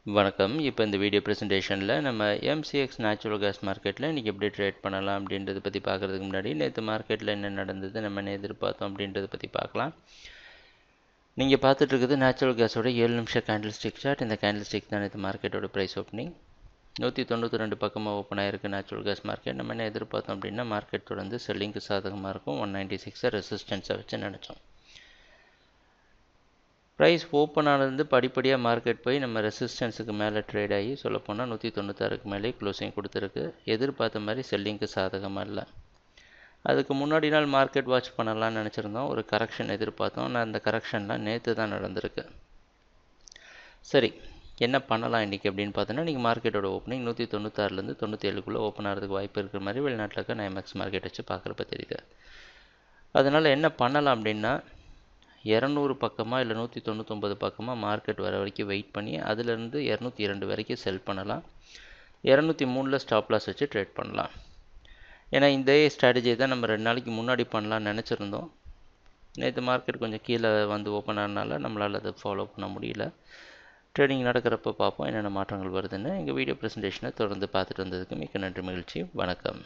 வணக்கம். இப்போ இந்த வீடியோ ப்ரெசன்டேஷனில் நம்ம எம்சிஎக்ஸ் நேச்சுரல் கேஸ் மார்க்கெட்டில் இன்றைக்கி எப்படி ட்ரேட் பண்ணலாம் அப்படின்றத பற்றி பார்க்குறதுக்கு முன்னாடி நேற்று மார்க்கெட்டில் என்ன நடந்தது, நம்ம என்ன எதிர்பார்த்தோம் அப்படின்றத பற்றி பார்க்கலாம். நீங்கள் பார்த்துட்டு இருக்குது நேச்சுரல் கேஸோட 7 நிமிஷம் கேண்டில் ஸ்டிக் சார்ட். இந்த கேண்டில் ஸ்டிக் தான் நேற்று மார்க்கெட்டோட ப்ரைஸ் ஓப்பனிங் 192 பக்கமாக ஓப்பன் ஆகிருக்கு நேச்சுரல் கேஸ் மார்க்கெட். நம்ம என்ன எதிர்பார்த்தோம் அப்படின்னா மார்க்கெட் தொடர்ந்து செல்லிங்க்கு சாதகமாக இருக்கும். 196 ரெசிஸ்டன்ஸை வச்சு நினச்சோம். ப்ரைஸ் ஓப்பன் ஆனது படிப்படியாக மார்க்கெட் போய் நம்ம ரெசிஸ்டன்ஸுக்கு மேலே ட்ரேட் ஆகி சொல்லப்போனால் 196க்கு மேலே க்ளோசிங் கொடுத்துருக்கு. எதிர்பார்த்த மாதிரி செல்லிங்க்கு சாதகமாக இல்லை. அதுக்கு முன்னாடி நாள் மார்க்கெட் வாட்ச் பண்ணலாம்னு நினச்சிருந்தோம். ஒரு கரெக்ஷன் எதிர்பார்த்தோம். ஆனால் அந்த கரெக்ஷன்லாம் நேற்று தான் நடந்திருக்கு. சரி, என்ன பண்ணலாம் இன்றைக்கி அப்படின்னு பார்த்தோன்னா, இன்றைக்கி மார்க்கெட்டோட ஓப்பனிங் 196லேருந்து 97க்குள்ளே ஓப்பன் ஆகிறதுக்கு வாய்ப்பு இருக்கிற மாதிரி வெளிநாட்டில் இருக்க ஐஎம்எக்ஸ் மார்க்கெட் வச்சு பார்க்குறப்ப தெரியுது. அதனால் என்ன பண்ணலாம் அப்படின்னா, 200 பக்கமாக இல்லை 199 பக்கமாக மார்க்கெட் வர வரைக்கும் வெயிட் பண்ணி அதிலிருந்து 202 வரைக்கும் செல் பண்ணலாம். 203ல் ஸ்டாப் லாஸ் வச்சு ட்ரேட் பண்ணலாம். ஏன்னா இந்த ஸ்ட்ராட்டஜியை தான் நம்ம 2 நாளைக்கு முன்னாடி பண்ணலாம்னு நினச்சிருந்தோம். நேற்று மார்க்கெட் கொஞ்சம் கீழே வந்து ஓப்பன் ஆனதுனால நம்மளால் அதை ஃபாலோ பண்ண முடியல. ட்ரேடிங் நடக்கிறப்ப பார்ப்போம் என்னென்ன மாற்றங்கள் வருதுன்னு. எங்கள் வீடியோ ப்ரெசன்டேஷனை தொடர்ந்து பார்த்துட்டு வந்ததுக்கு மிக்க நன்றி, மகிழ்ச்சி, வணக்கம்.